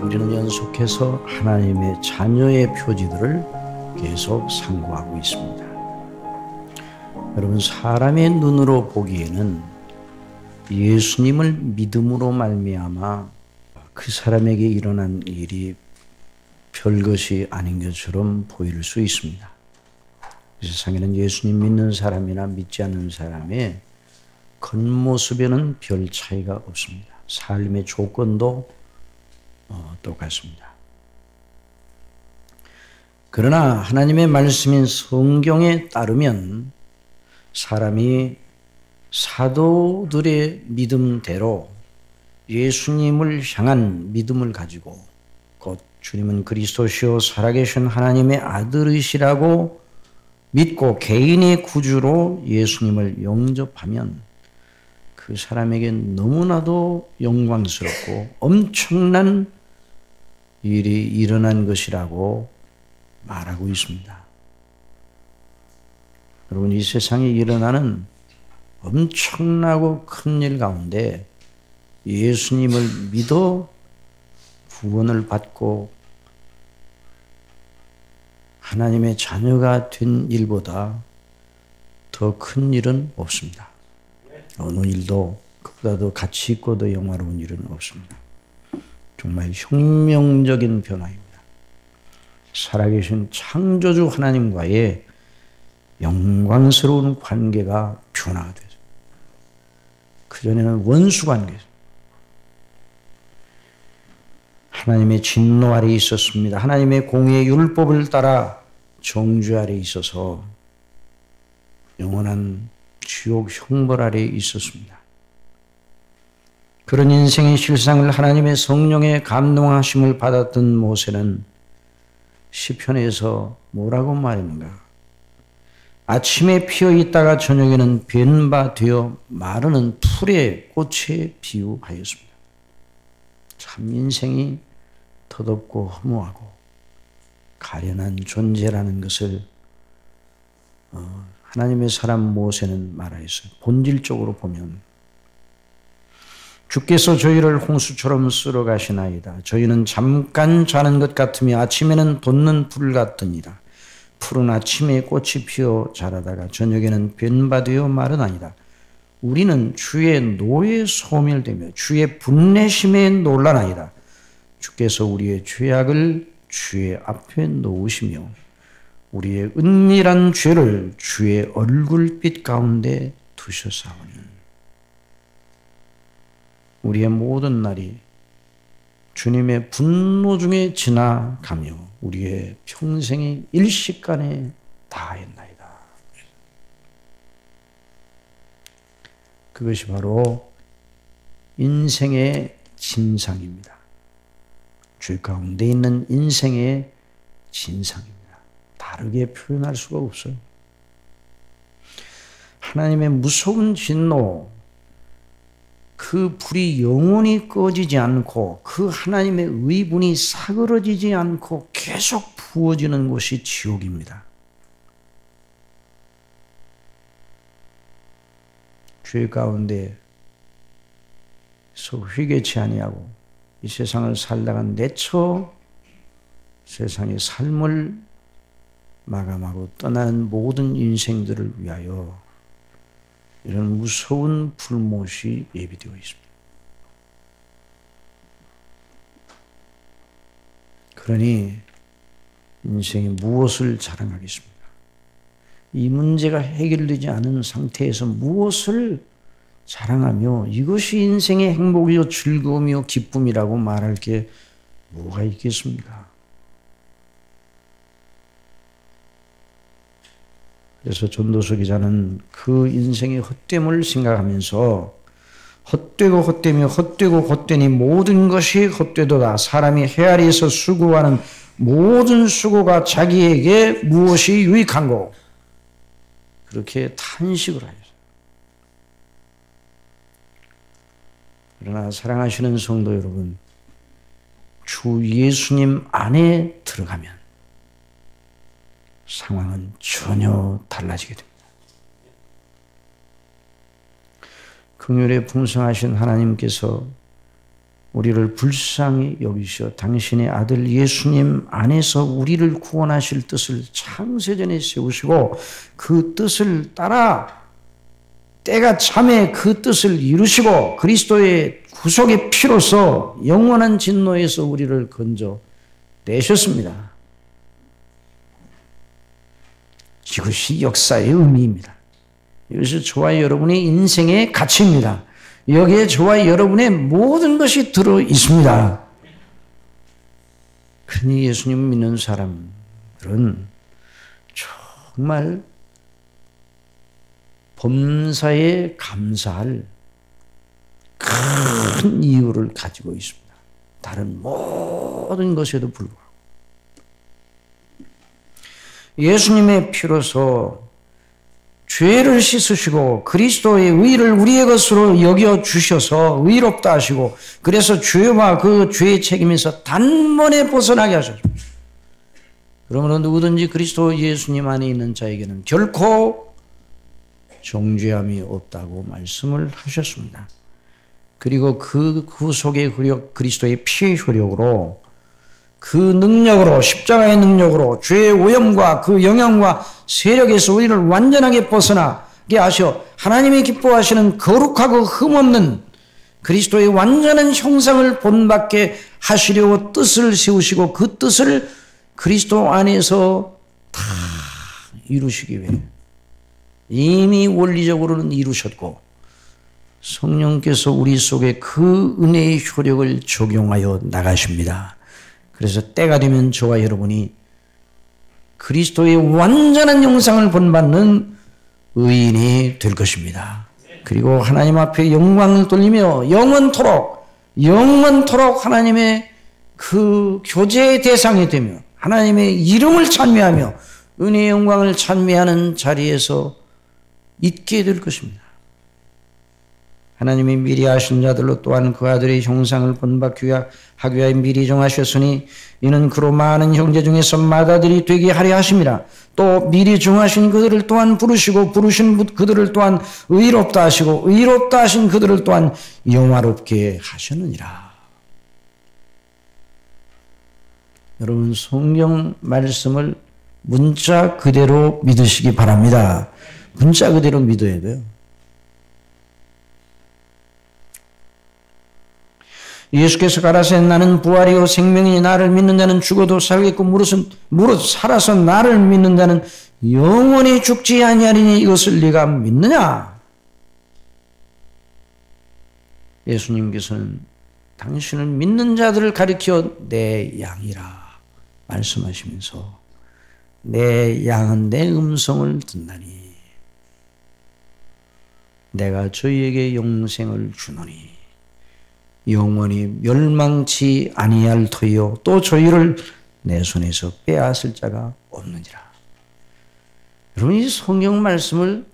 우리는 연속해서 하나님의 자녀의 표지들을 계속 상고하고 있습니다. 여러분, 사람의 눈으로 보기에는 예수님을 믿음으로 말미암아 그 사람에게 일어난 일이 별것이 아닌 것처럼 보일 수 있습니다. 이 세상에는 예수님 믿는 사람이나 믿지 않는 사람의 겉모습에는 별 차이가 없습니다. 삶의 조건도 똑같습니다. 그러나 하나님의 말씀인 성경에 따르면 사람이 사도들의 믿음대로 예수님을 향한 믿음을 가지고 곧 주님은 그리스도시요 살아계신 하나님의 아들이시라고 믿고 개인의 구주로 예수님을 영접하면 그 사람에게 너무나도 영광스럽고 엄청난 일이 일어난 것이라고 말하고 있습니다. 여러분, 이 세상에 일어나는 엄청나고 큰 일 가운데 예수님을 믿어 구원을 받고 하나님의 자녀가 된 일보다 더 큰 일은 없습니다. 어느 일도 그보다 더 가치 있고 더 영화로운 일은 없습니다. 정말 혁명적인 변화입니다. 살아계신 창조주 하나님과의 영광스러운 관계가 변화가 되죠. 그전에는 원수 관계죠. 하나님의 진노 아래 있었습니다. 하나님의 공의의 율법을 따라 정죄 아래 있어서 영원한 지옥 형벌 아래 있었습니다. 그런 인생의 실상을 하나님의 성령의 감동하심을 받았던 모세는 시편에서 뭐라고 말했는가? 아침에 피어 있다가 저녁에는 변바 되어 마르는 풀의 꽃에 비유하였습니다. 참 인생이 덧없고 허무하고 가련한 존재라는 것을 하나님의 사람 모세는 말하였어요. 본질적으로 보면 주께서 저희를 홍수처럼 쓸어 가시나이다. 저희는 잠깐 자는 것 같으며 아침에는 돋는 불 같으니라. 푸른 아침에 꽃이 피어 자라다가 저녁에는 변바되어 마르나이다. 우리는 주의 노에 소멸되며 주의 분내심에 놀라나이다. 주께서 우리의 죄악을 주의 앞에 놓으시며 우리의 은밀한 죄를 주의 얼굴빛 가운데 두셨사오니 우리의 모든 날이 주님의 분노 중에 지나가며 우리의 평생이 일시간에 다했나이다. 그것이 바로 인생의 진상입니다. 죄 가운데 있는 인생의 진상입니다. 다르게 표현할 수가 없어요. 하나님의 무서운 진노, 그 불이 영원히 꺼지지 않고 그 하나님의 의분이 사그러지지 않고 계속 부어지는 곳이 지옥입니다. 죄 가운데서 회개치 아니하고 이 세상을 살다가 내쳐 세상의 삶을 마감하고 떠나는 모든 인생들을 위하여 이런 무서운 불못이 예비되어 있습니다. 그러니 인생이 무엇을 자랑하겠습니까? 이 문제가 해결되지 않은 상태에서 무엇을 자랑하며 이것이 인생의 행복이요 즐거움이요 기쁨이라고 말할 게 뭐가 있겠습니까? 그래서 전도서 기자는 그 인생의 헛됨을 생각하면서 헛되고 헛되며 헛되고 헛되니 모든 것이 헛되도다. 사람이 헤아리에서 수고하는 모든 수고가 자기에게 무엇이 유익한고 그렇게 탄식을 하였어요. 그러나 사랑하시는 성도 여러분, 주 예수님 안에 들어가면 상황은 전혀 달라지게 됩니다. 긍휼에 풍성하신 하나님께서 우리를 불쌍히 여기시어 당신의 아들 예수님 안에서 우리를 구원하실 뜻을 창세전에 세우시고 그 뜻을 따라 때가 참에 그 뜻을 이루시고 그리스도의 구속의 피로서 영원한 진노에서 우리를 건져 내셨습니다. 이것이 역사의 의미입니다. 이것이 저와 여러분의 인생의 가치입니다. 여기에 저와 여러분의 모든 것이 들어 있습니다. 그러니 예수님 믿는 사람들은 정말 범사에 감사할 큰 이유를 가지고 있습니다. 다른 모든 것에도 불구하고. 예수님의 피로서 죄를 씻으시고 그리스도의 의를 우리의 것으로 여겨주셔서 의롭다 하시고 그래서 죄와 그 죄의 책임에서 단번에 벗어나게 하셨습니다. 그러므로 누구든지 그리스도 예수님 안에 있는 자에게는 결코 정죄함이 없다고 말씀을 하셨습니다. 그리고 그 구속의 효력, 그리스도의 피의 효력으로 그 능력으로 십자가의 능력으로 죄의 오염과 그 영향과 세력에서 우리를 완전하게 벗어나게 하셔 하나님이 기뻐하시는 거룩하고 흠없는 그리스도의 완전한 형상을 본받게 하시려고 뜻을 세우시고 그 뜻을 그리스도 안에서 다 이루시기 위해 이미 원리적으로는 이루셨고 성령께서 우리 속에 그 은혜의 효력을 적용하여 나가십니다. 그래서 때가 되면 저와 여러분이 그리스도의 완전한 형상을 본받는 의인이 될 것입니다. 그리고 하나님 앞에 영광을 돌리며 영원토록 하나님의 그 교제의 대상이 되며 하나님의 이름을 찬미하며 은혜의 영광을 찬미하는 자리에서 있게 될 것입니다. 하나님이 미리 아신 자들로 또한 그 아들의 형상을 본받기 위하여 미리 정하셨으니 이는 그로 많은 형제 중에서 맏아들이 되게 하려 하심이라. 또 미리 정하신 그들을 또한 부르시고 부르신 그들을 또한 의롭다 하시고 의롭다 하신 그들을 또한 영화롭게 하셨느니라. 여러분 성경 말씀을 문자 그대로 믿으시기 바랍니다. 문자 그대로 믿어야 돼요. 예수께서 가라사대 나는 부활이요 생명이니 나를 믿는 자는 죽어도 살겠고 무릇 살아서 나를 믿는 자는 영원히 죽지 아니하리니 이것을 네가 믿느냐? 예수님께서는 당신을 믿는 자들을 가리켜 내 양이라 말씀하시면서 내 양은 내 음성을 듣나니 내가 저희에게 영생을 주노니 영원히 멸망치 아니할 터이요 또 저희를 내 손에서 빼앗을 자가 없느니라. 여러분 이 성경 말씀을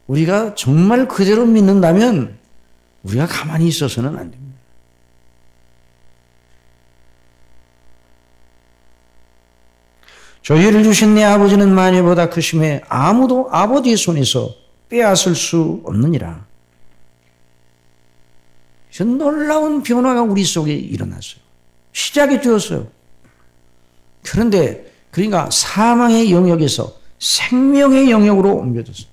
우리가 정말 그대로 믿는다면 우리가 가만히 있어서는 안 됩니다. 저희를 주신 내 아버지는 만유보다 크심에 아무도 아버지의 손에서 빼앗을 수 없느니라. 놀라운 변화가 우리 속에 일어났어요. 시작이 되었어요. 그런데 그러니까 사망의 영역에서 생명의 영역으로 옮겨졌어요.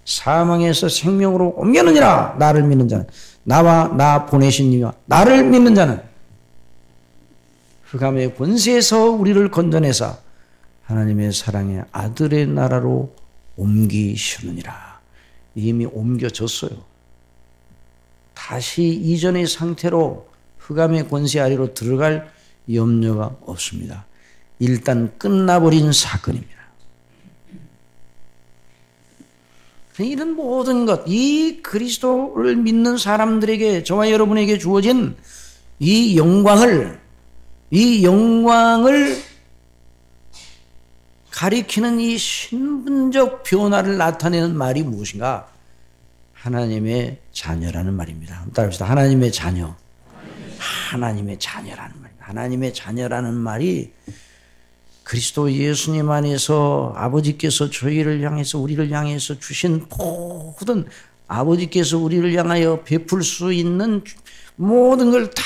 사망에서 생명으로 옮겨느니라. 나를 믿는 자는 나와 나 보내신 이와 나를 믿는 자는 흑암의 권세에서 우리를 건져내사 하나님의 사랑의 아들의 나라로 옮기시느니라. 이미 옮겨졌어요. 다시 이전의 상태로 흑암의 권세 아래로 들어갈 염려가 없습니다. 일단 끝나버린 사건입니다. 이런 모든 것, 이 그리스도를 믿는 사람들에게 저와 여러분에게 주어진 이 영광을 가리키는 이 신분적 변화를 나타내는 말이 무엇인가? 하나님의 자녀라는 말입니다. 따라합시다. 하나님의 자녀. 하나님의 자녀라는 말입니다. 하나님의 자녀라는 말이 그리스도 예수님 안에서 아버지께서 저희를 향해서 우리를 향해서 주신 모든 아버지께서 우리를 향하여 베풀 수 있는 모든 걸 다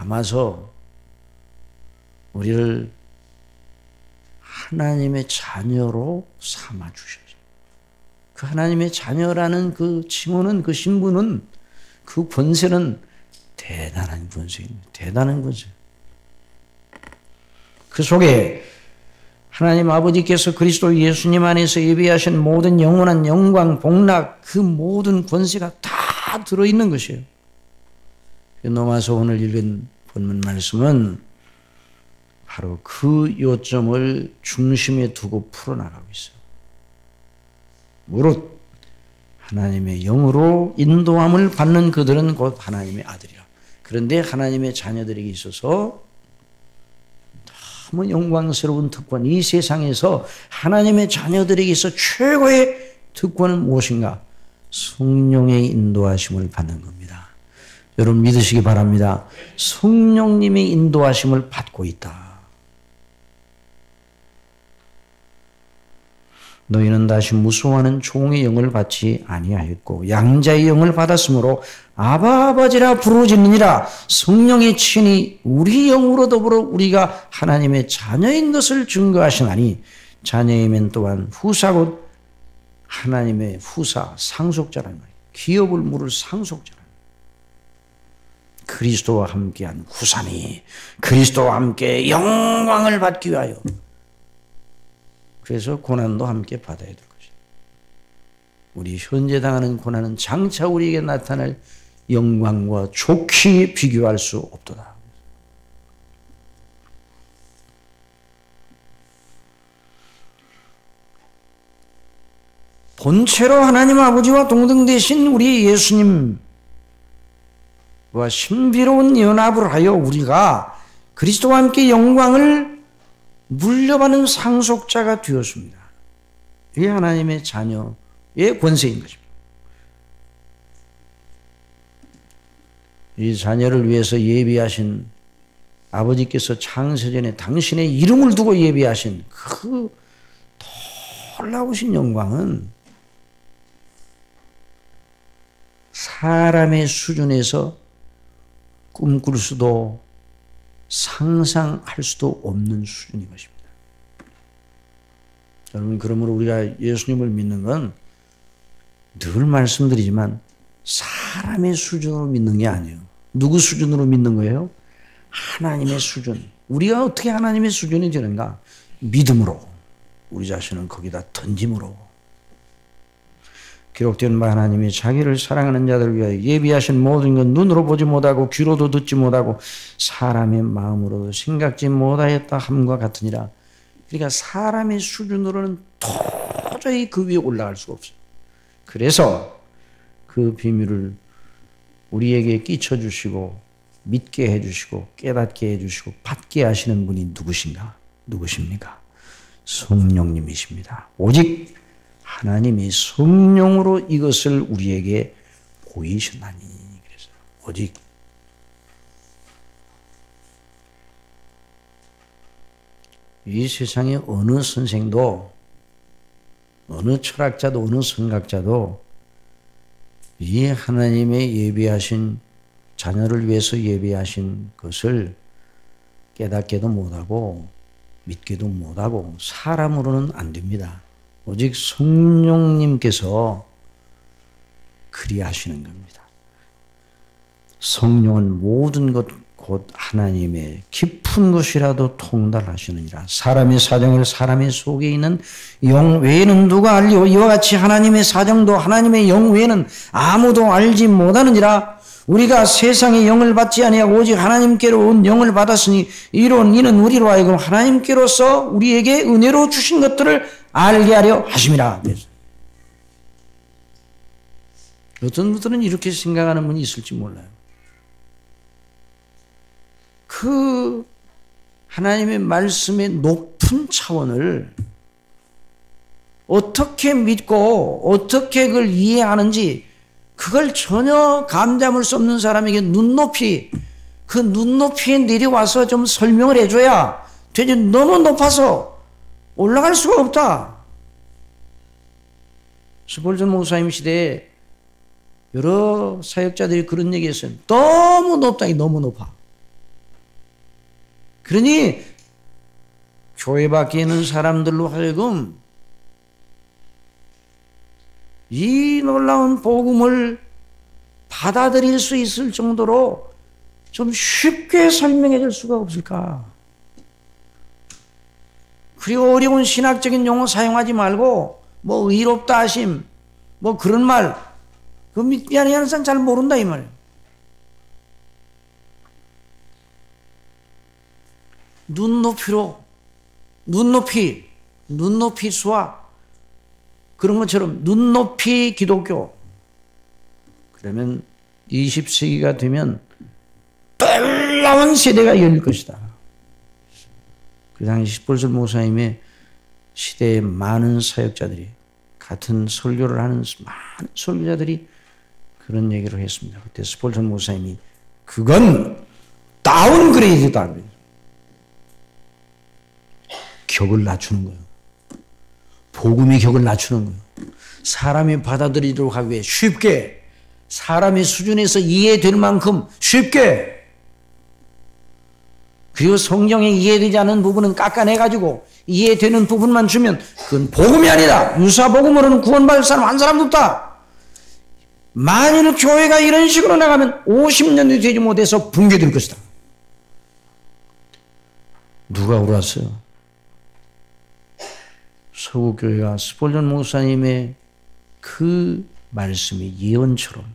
담아서 우리를 하나님의 자녀로 삼아 주셔요. 그 하나님의 자녀라는 그 칭호는, 그 신분은, 그 권세는 대단한 권세입니다. 대단한 권세. 그 속에 하나님 아버지께서 그리스도 예수님 안에서 예비하신 모든 영원한 영광, 복락, 그 모든 권세가 다 들어있는 것이에요. 넘어서 오늘 읽은 본문 말씀은 바로 그 요점을 중심에 두고 풀어나가고 있어요. 무릇 하나님의 영으로 인도함을 받는 그들은 곧 하나님의 아들이라. 그런데 하나님의 자녀들에게 있어서 너무 영광스러운 특권, 이 세상에서 하나님의 자녀들에게 있어 최고의 특권은 무엇인가? 성령의 인도하심을 받는 겁니다. 여러분 믿으시기 바랍니다. 성령님의 인도하심을 받고 있다. 너희는 다시 무수하는 종의 영을 받지 아니하였고 양자의 영을 받았으므로 아바 아버지라 부르짖느니라. 성령이 친히 우리 영으로 더불어 우리가 하나님의 자녀인 것을 증거하시나니 자녀이면 또한 후사 곧 하나님의 후사, 상속자라는 말이에요. 기업을 물을 상속자라는 말이에요. 그리스도와 함께한 후사니 그리스도와 함께 영광을 받기 위하여 그래서 고난도 함께 받아야 될 것이다. 우리 현재 당하는 고난은 장차 우리에게 나타날 영광과 좋게 비교할 수 없도다. 본체로 하나님 아버지와 동등되신 우리 예수님과 신비로운 연합을 하여 우리가 그리스도와 함께 영광을 물려받는 상속자가 되었습니다. 이게 하나님의 자녀의 권세인 것입니다. 이 자녀를 위해서 예비하신 아버지께서 창세전에 당신의 이름을 두고 예비하신 그 놀라우신 영광은 사람의 수준에서 꿈꿀 수도 상상할 수도 없는 수준인 것입니다. 여러분, 그러므로 우리가 예수님을 믿는 건 늘 말씀드리지만 사람의 수준으로 믿는 게 아니에요. 누구 수준으로 믿는 거예요? 하나님의 수준. 우리가 어떻게 하나님의 수준이 되는가? 믿음으로. 우리 자신을 거기다 던짐으로. 기록된 바 하나님이 자기를 사랑하는 자들을 위하여 예비하신 모든 것 눈으로 보지 못하고 귀로도 듣지 못하고 사람의 마음으로도 생각지 못하였다 함과 같으니라. 그러니까 사람의 수준으로는 도저히 그 위에 올라갈 수가 없어요. 그래서 그 비밀을 우리에게 끼쳐주시고 믿게 해주시고 깨닫게 해주시고 받게 하시는 분이 누구신가? 누구십니까? 성령님이십니다. 오직 하나님이 성령으로 이것을 우리에게 보이셨나니. 그래서 오직 이 세상에 어느 선생도 어느 철학자도 어느 성각자도 이 하나님의 예비하신 자녀를 위해서 예비하신 것을 깨닫게도 못하고 믿기도 못하고 사람으로는 안 됩니다. 오직 성령님께서 그리하시는 겁니다. 성령은 모든 것 곧 하나님의 깊은 것이라도 통달하시느니라. 사람의 사정을 사람의 속에 있는 영 외에는 누가 알리오? 이와 같이 하나님의 사정도 하나님의 영 외에는 아무도 알지 못하느니라. 우리가 세상의 영을 받지 아니하고 오직 하나님께로 온 영을 받았으니 이는 우리로 하여금 하나님께로서 우리에게 은혜로 주신 것들을 알게 하려 하심이라. 어떤 분들은 이렇게 생각하는 분이 있을지 몰라요. 그 하나님의 말씀의 높은 차원을 어떻게 믿고 어떻게 그걸 이해하는지 그걸 전혀 감잡을 수 없는 사람에게 그 눈높이에 내려와서 좀 설명을 해줘야 되지. 너무 높아서 올라갈 수가 없다. 스폴전 목사님 시대에 여러 사역자들이 그런 얘기했어요. 너무 높다. 너무 높아. 그러니 교회 밖에 있는 사람들로 하여금 이 놀라운 복음을 받아들일 수 있을 정도로 좀 쉽게 설명해 줄 수가 없을까? 그리고 어려운 신학적인 용어 사용하지 말고 뭐 의롭다 하심 뭐 그런 말 그 믿지 않는 사람 잘 모른다 이 말이에요. 눈높이 수학 그런 것처럼 눈높이 기독교. 그러면 20세기가 되면 놀라운 세대가 열릴 것이다. 그 당시 스폴전 목사님의 시대에 많은 사역자들이 같은 설교를 하는 많은 설교자들이 그런 얘기를 했습니다. 그때 스폴전 목사님이 그건 다운그레이드다. 격을 낮추는 거예요. 복음이 격을 낮추는 거예요. 사람이 받아들이도록 하기 위해 쉽게 사람의 수준에서 이해될 만큼 쉽게 그리고 성경에 이해되지 않는 부분은 깎아내가지고 이해되는 부분만 주면 그건 복음이 아니다. 유사복음으로는 구원받을 사람 한 사람도 없다. 만일 교회가 이런 식으로 나가면 50년이 되지 못해서 붕괴될 것이다. 누가 울었어요? 서구교회가 스폴전 목사님의 그 말씀이 예언처럼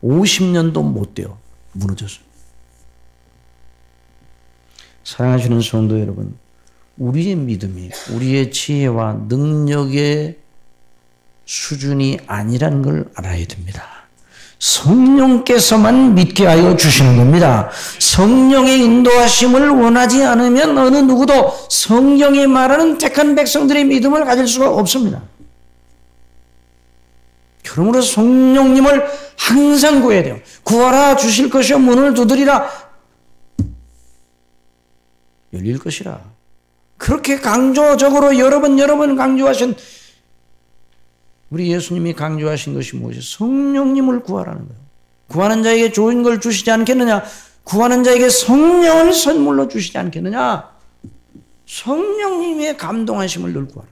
50년도 못 돼요. 무너졌어요. 사랑하시는 성도 여러분, 우리의 믿음이 우리의 지혜와 능력의 수준이 아니라는 걸 알아야 됩니다. 성령께서만 믿게 하여 주시는 겁니다. 성령의 인도하심을 원하지 않으면 어느 누구도 성경이 말하는 택한 백성들의 믿음을 가질 수가 없습니다. 그러므로 성령님을 항상 구해야 돼요. 구하라 주실 것이요 문을 두드리라 열릴 것이라. 그렇게 강조적으로 여러 번 강조하신 우리 예수님이 강조하신 것이 무엇이에요? 성령님을 구하라는 거예요. 구하는 자에게 좋은 걸 주시지 않겠느냐? 구하는 자에게 성령을 선물로 주시지 않겠느냐? 성령님의 감동하심을 늘 구하라.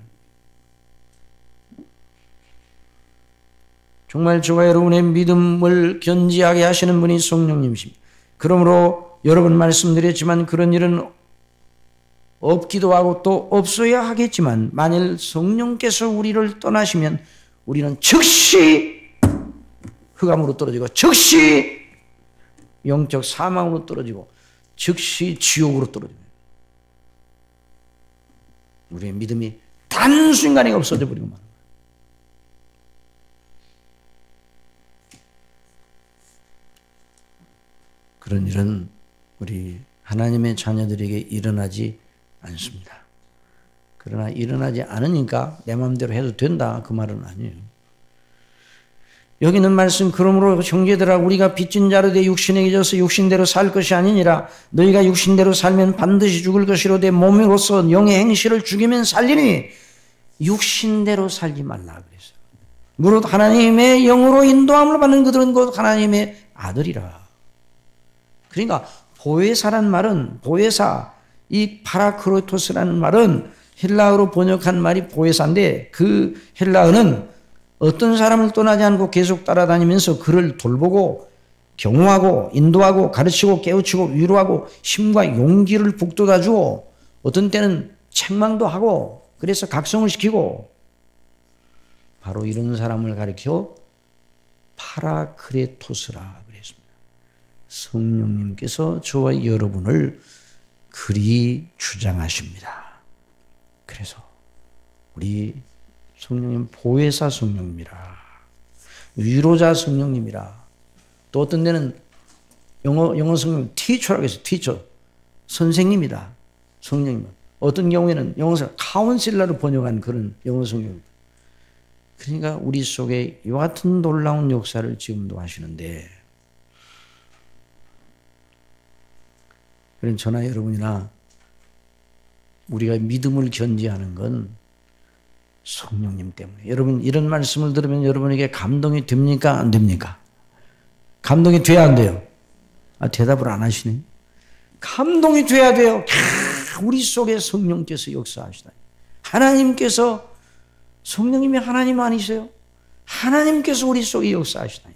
정말 저와 여러분의 믿음을 견지하게 하시는 분이 성령님이십니다. 그러므로 여러 번 말씀드렸지만 그런 일은 없기도 하고 또 없어야 하겠지만 만일 성령께서 우리를 떠나시면 우리는 즉시 흑암으로 떨어지고 즉시 영적 사망으로 떨어지고 즉시 지옥으로 떨어집니다. 우리의 믿음이 단순간에 없어져 버리고 말. 그런 일은 우리 하나님의 자녀들에게 일어나지 않습니다. 그러나 일어나지 않으니까 내 마음대로 해도 된다 그 말은 아니에요. 여기 있는 말씀 그러므로 형제들아 우리가 빚진 자로 내 육신에 잊어서 육신대로 살 것이 아니니라. 너희가 육신대로 살면 반드시 죽을 것이로되 몸으로서 영의 행실을 죽이면 살리니 육신대로 살지 말라 그랬어요. 무릇 하나님의 영으로 인도함을 받는 그들은 곧 하나님의 아들이라. 그러니까 보혜사란 말은 보혜사 이 파라크로토스라는 말은 헬라어로 번역한 말이 보혜사인데 그 헬라어는 어떤 사람을 떠나지 않고 계속 따라다니면서 그를 돌보고 경호하고 인도하고 가르치고 깨우치고 위로하고 힘과 용기를 북돋아주고 어떤 때는 책망도 하고 그래서 각성을 시키고 바로 이런 사람을 가리켜 파라크레토스라 그랬습니다. 성령님께서 저와 여러분을 그리 주장하십니다. 그래서 우리 성령님 보혜사 성령님이라 위로자 성령님이라 또 어떤 데는 영어 성령 티처라고 해서 티처 선생님이다. 성령님 어떤 경우에는 영어서 카운실러로 번역한 그런 영어 성령입니다. 그러니까 우리 속에 이와 같은 놀라운 역사를 지금도 하시는데 그런 저나 여러분이나 우리가 믿음을 견지하는 건 성령님 때문에. 여러분 이런 말씀을 들으면 여러분에게 감동이 됩니까? 안 됩니까? 감동이 돼야 안 돼요? 대답을 안 하시네. 감동이 돼야 돼요. 우리 속에 성령께서 역사하시다. 하나님께서, 성령님이 하나님 아니세요? 하나님께서 우리 속에 역사하시다.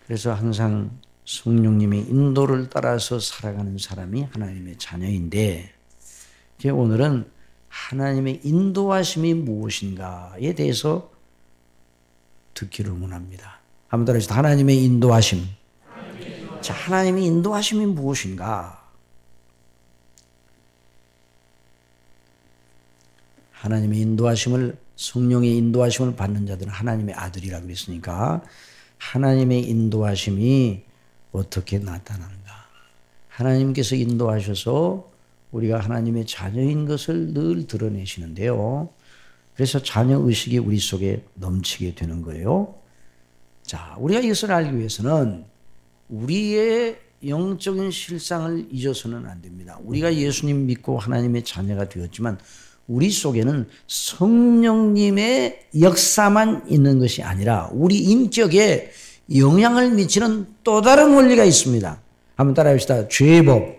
그래서 항상 성령님의 인도를 따라서 살아가는 사람이 하나님의 자녀인데, 오늘은 하나님의 인도하심이 무엇인가에 대해서 듣기를 원합니다. 한번 따라해주세요. 하나님의 인도하심. 자, 하나님의 인도하심이 무엇인가? 하나님의 인도하심을, 성령의 인도하심을 받는 자들은 하나님의 아들이라고 그랬으니까 하나님의 인도하심이 어떻게 나타나는가? 하나님께서 인도하셔서 우리가 하나님의 자녀인 것을 늘 드러내시는데요. 그래서 자녀의식이 우리 속에 넘치게 되는 거예요. 자, 우리가 이것을 알기 위해서는 우리의 영적인 실상을 잊어서는 안 됩니다. 우리가 예수님 믿고 하나님의 자녀가 되었지만 우리 속에는 성령님의 역사만 있는 것이 아니라 우리 인격에 영향을 미치는 또 다른 원리가 있습니다. 한번 따라해 봅시다. 죄의 법,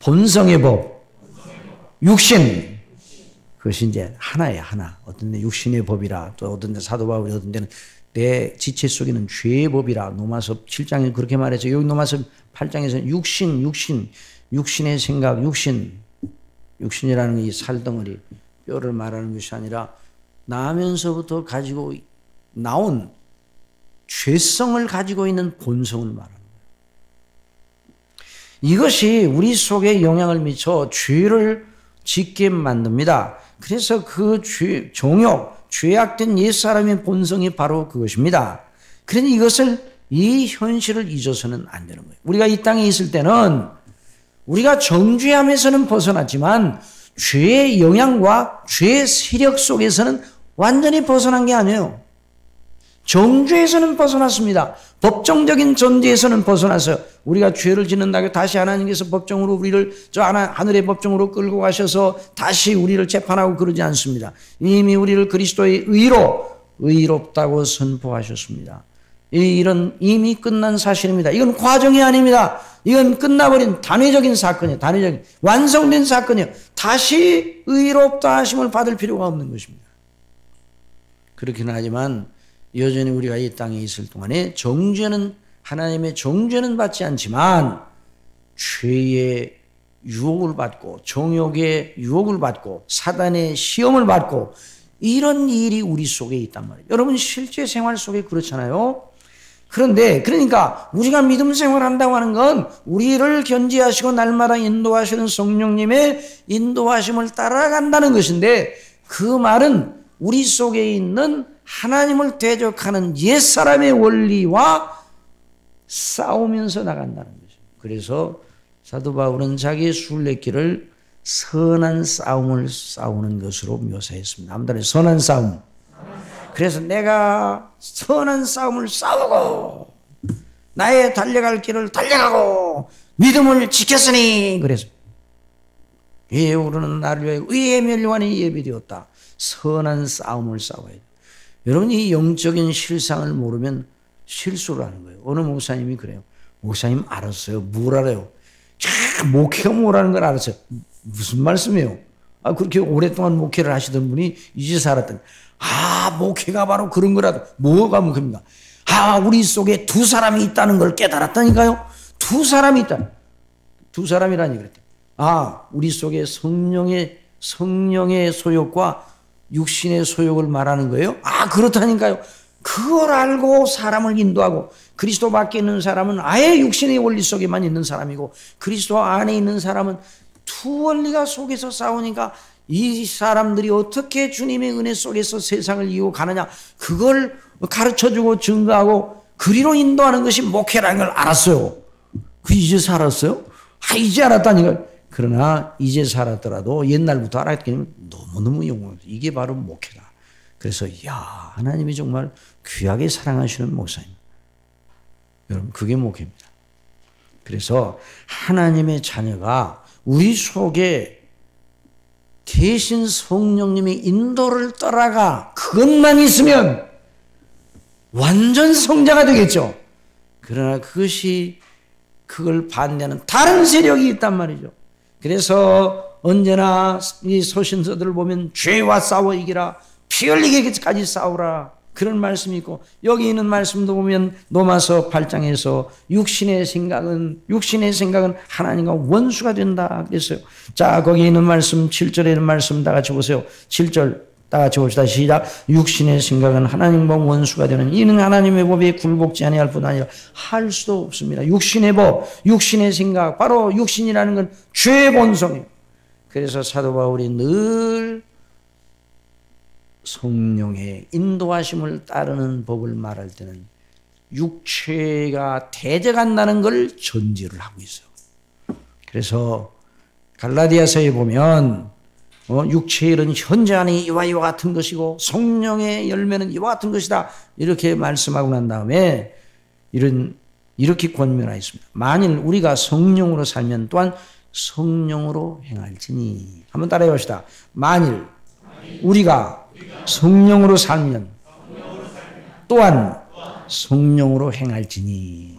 본성의 법, 육신. 그것이 이제 하나예요, 하나. 어떤 데 육신의 법이라, 또 어떤 데 사도 바울이 어떤 데는 내 지체 속에는 죄의 법이라, 로마서 7장에 그렇게 말해서, 여기 로마서 8장에서는 육신의 생각, 육신이라는 이 살덩어리, 뼈를 말하는 것이 아니라 나면서부터 가지고 나온 죄성을 가지고 있는 본성을 말하는 거예요. 이것이 우리 속에 영향을 미쳐 죄를 짓게 만듭니다. 그래서 그 종욕, 죄악된 옛사람의 본성이 바로 그것입니다. 그러니 이 현실을 잊어서는 안 되는 거예요. 우리가 이 땅에 있을 때는 우리가 정죄함에서는 벗어났지만 죄의 영향과 죄의 세력 속에서는 완전히 벗어난 게 아니에요. 정죄에서는 벗어났습니다. 법정적인 전제에서는 벗어나서 우리가 죄를 짓는다고 다시 하나님께서 법정으로 우리를 저 하늘의 법정으로 끌고 가셔서 다시 우리를 재판하고 그러지 않습니다. 이미 우리를 그리스도의 의롭다고 선포하셨습니다. 이런 이미 끝난 사실입니다. 이건 과정이 아닙니다. 이건 끝나버린 단회적인 사건이에요. 단회적인 완성된 사건이에요. 다시 의롭다 하심을 받을 필요가 없는 것입니다. 그렇긴 하지만 여전히 우리가 이 땅에 있을 동안에 하나님의 정죄는 받지 않지만 죄의 유혹을 받고 정욕의 유혹을 받고 사단의 시험을 받고 이런 일이 우리 속에 있단 말이에요. 여러분 실제 생활 속에 그렇잖아요. 그러니까 우리가 믿음 생활한다고 하는 건 우리를 견지하시고 날마다 인도하시는 성령님의 인도하심을 따라간다는 것인데, 그 말은 우리 속에 있는 하나님을 대적하는 옛사람의 원리와 싸우면서 나간다는 거죠. 그래서 사도 바울은 자기의 순례길을 선한 싸움을 싸우는 것으로 묘사했습니다. 아무튼 선한 싸움. 그래서 내가 선한 싸움을 싸우고 나의 달려갈 길을 달려가고 믿음을 지켰으니, 그래서 위에 오르는 나를 위하여 위에 멸류관이 예비되었다. 선한 싸움을 싸워야 돼요. 여러분, 이 영적인 실상을 모르면 실수를 하는 거예요. 어느 목사님이 그래요. 목사님 알았어요. 뭘 알아요? 목회가 뭐라는 걸 알았어요. 무슨 말씀이에요? 그렇게 오랫동안 목회를 하시던 분이 이제 살았더니 목회가 바로 그런 거라도. 뭐가 목회입니까? 우리 속에 두 사람이 있다는 걸 깨달았다니까요. 두 사람이 있다. 두 사람이라니 그랬대요. 우리 속에 성령의 소욕과 육신의 소욕을 말하는 거예요? 그렇다니까요. 그걸 알고 사람을 인도하고, 그리스도 밖에 있는 사람은 아예 육신의 원리 속에만 있는 사람이고, 그리스도 안에 있는 사람은 두 원리가 속에서 싸우니까 이 사람들이 어떻게 주님의 은혜 속에서 세상을 이고 가느냐, 그걸 가르쳐주고 증거하고 그리로 인도하는 것이 목회라는 걸 알았어요. 이제서 알았어요? 이제 알았다니까요. 그러나 이제 살았더라도 옛날부터 알았기 때문에 너무너무 영광이에요. 이게 바로 목회다. 그래서 하나님이 정말 귀하게 사랑하시는 목사님. 여러분, 그게 목회입니다. 그래서 하나님의 자녀가 우리 속에 대신 성령님의 인도를 따라가 그것만 있으면 완전 성자가 되겠죠. 그러나 그걸 반대하는 다른 세력이 있단 말이죠. 그래서 언제나 이 소신서들을 보면 죄와 싸워 이기라, 피 흘리기까지 싸우라, 그런 말씀이 있고, 여기 있는 말씀도 보면 로마서 8장에서 육신의 생각은 하나님과 원수가 된다 그랬어요. 자, 거기 있는 말씀 7절에 있는 말씀 다 같이 보세요. 7절 다 같이 봅시다. 시작. 육신의 생각은 하나님과 원수가 되는 이는 하나님의 법에 굴복지 아니할 뿐 아니라 할 수도 없습니다. 육신의 법, 육신의 생각, 바로 육신이라는 건 죄의 본성이에요. 그래서 사도 바울이 늘 성령의 인도하심을 따르는 법을 말할 때는 육체가 대적한다는 걸 전제를 하고 있어요. 그래서 갈라디아서에 보면 육체의 일은 현재 안에 이와 같은 것이고 성령의 열매는 이와 같은 것이다, 이렇게 말씀하고 난 다음에 이렇게 권면하고 있습니다. 만일 우리가 성령으로 살면 또한 성령으로 행할지니. 한번 따라해 봅시다. 만일 우리가 성령으로 살면 또한 성령으로 행할지니.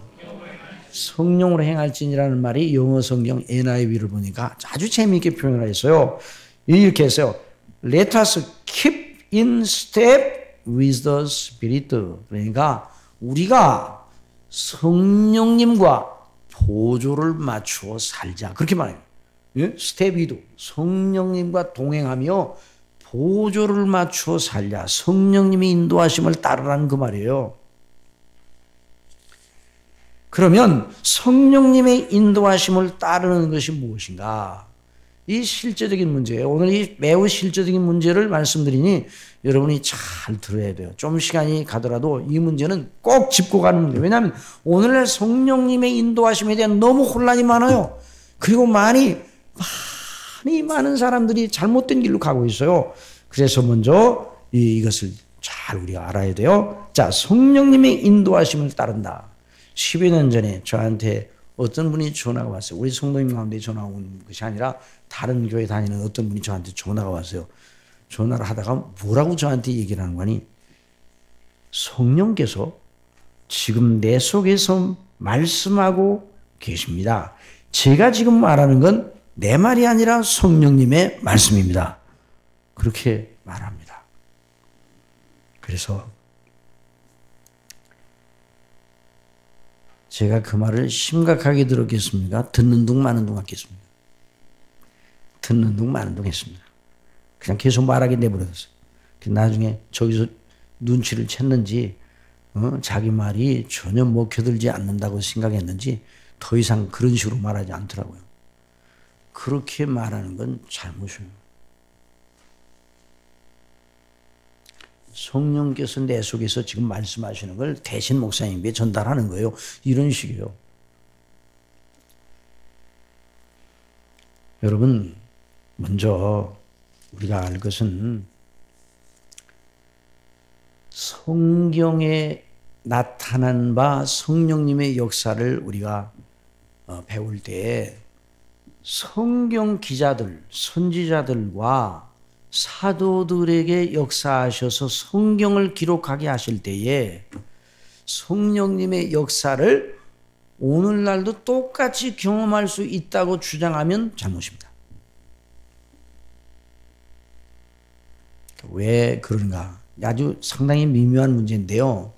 성령으로 행할지니라는 말이 영어 성경 NIV를 보니까 아주 재미있게 표현을 했어요. 이렇게 했어요. Let us keep in step with the Spirit. 그러니까 우리가 성령님과 보조를 맞추어 살자, 그렇게 말해요. 예? 스텝이도 성령님과 동행하며 보조를 맞추어 살자, 성령님의 인도하심을 따르라는 그 말이에요. 그러면 성령님의 인도하심을 따르는 것이 무엇인가? 이 실제적인 문제예요. 오늘 이 매우 실제적인 문제를 말씀드리니 여러분이 잘 들어야 돼요. 좀 시간이 가더라도 이 문제는 꼭 짚고 가는 문제예요. 왜냐하면 오늘날 성령님의 인도하심에 대한 너무 혼란이 많아요. 그리고 많은 사람들이 잘못된 길로 가고 있어요. 그래서 먼저 이것을 잘 우리가 알아야 돼요. 자, 성령님의 인도하심을 따른다. 10여 년 전에 저한테 어떤 분이 전화가 왔어요. 우리 성도님 가운데 전화가 온 것이 아니라 다른 교회 다니는 어떤 분이 저한테 전화가 왔어요. 전화를 하다가 뭐라고 저한테 얘기를 하는 거니? 성령께서 지금 내 속에서 말씀하고 계십니다. 제가 지금 말하는 건 내 말이 아니라 성령님의 말씀입니다. 그렇게 말합니다. 그래서 제가 그 말을 심각하게 들었겠습니까? 듣는 둥 마는 둥 하겠습니다. 듣는 둥 마는 둥 했습니다. 그냥 계속 말하게 내버려뒀어요. 나중에 저기서 눈치를 챘는지 자기 말이 전혀 먹혀들지 않는다고 생각했는지 더 이상 그런 식으로 말하지 않더라고요. 그렇게 말하는 건 잘못이에요. 성령께서 내 속에서 지금 말씀하시는 걸 대신 목사님께 전달하는 거예요. 이런 식이에요. 여러분, 먼저 우리가 알 것은 성경에 나타난 바 성령님의 역사를 우리가 배울 때에 성경 기자들, 선지자들과 사도들에게 역사하셔서 성경을 기록하게 하실 때에 성령님의 역사를 오늘날도 똑같이 경험할 수 있다고 주장하면 잘못입니다. 왜 그런가? 아주 상당히 미묘한 문제인데요.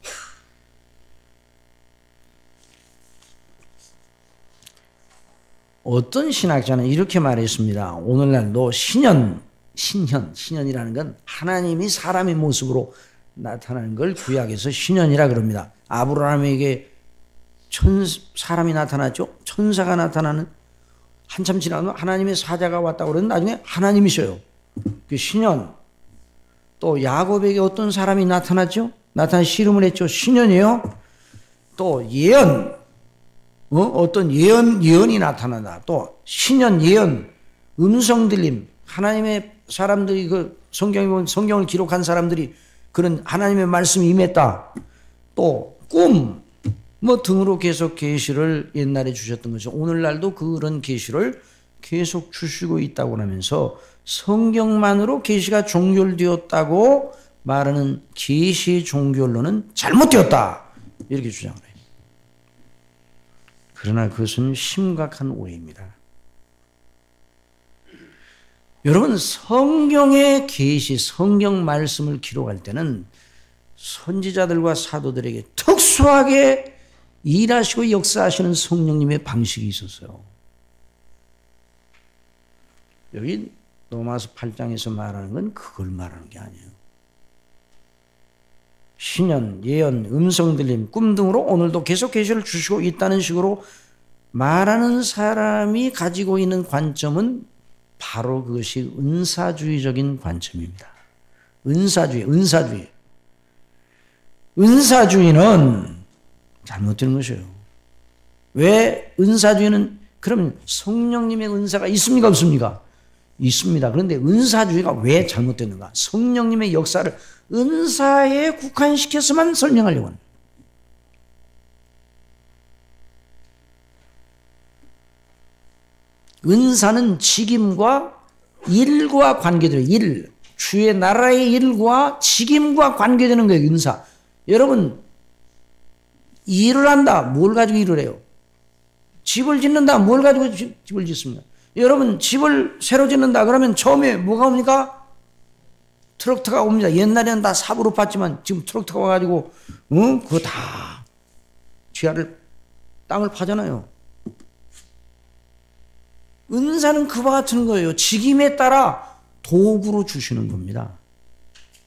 어떤 신학자는 이렇게 말했습니다. 오늘날도 신현이라는 건 하나님이 사람의 모습으로 나타나는 걸 구약에서 신현이라 그럽니다. 아브라함에게 사람이 나타났죠. 천사가 나타나는, 한참 지나면 하나님의 사자가 왔다고 그러는데 나중에 하나님이셔요. 그 신현. 또 야곱에게 어떤 사람이 나타났죠. 나타나 씨름을 했죠. 신현이에요. 또 예언. 어떤 예언이 나타나다. 또 신현, 예언, 음성 들림. 하나님의 사람들이 성경을 기록한 사람들이 그런 하나님의 말씀이 임했다. 또 꿈 등으로 계속 계시를 옛날에 주셨던 거죠. 오늘날도 그런 계시를 계속 주시고 있다고 하면서 성경만으로 계시가 종결되었다고 말하는 계시 종결론은 잘못되었다. 이렇게 주장을 해요. 그러나 그것은 심각한 오해입니다. 여러분, 성경의 계시, 성경 말씀을 기록할 때는 선지자들과 사도들에게 특수하게 일하시고 역사하시는 성령님의 방식이 있었어요. 여기 로마서 8장에서 말하는 건 그걸 말하는 게 아니에요. 신연, 예언, 음성 들림, 꿈 등으로 오늘도 계속 계시를 주시고 있다는 식으로 말하는 사람이 가지고 있는 관점은 바로 그것이 은사주의적인 관점입니다. 은사주의. 은사주의는 잘못된 것이에요. 왜 은사주의는 그러면 성령님의 은사가 있습니까 없습니까? 있습니다. 그런데 은사주의가 왜 잘못됐는가? 성령님의 역사를 은사에 국한시켜서만 설명하려고 합니다. 은사는 직임과 일과 관계돼요. 일, 주의 나라의 일과 직임과 관계되는 거예요. 은사. 여러분, 일을 한다. 뭘 가지고 일을 해요? 집을 짓는다. 뭘 가지고 집을 짓습니까? 여러분, 집을 새로 짓는다. 그러면 처음에 뭐가 옵니까? 트럭터가 옵니다. 옛날에는 다 삽으로 팠지만 지금 트럭터가 와가지고 그거 다 지하를 땅을 파잖아요. 은사는 그와 같은 거예요. 직임에 따라 도구로 주시는 겁니다.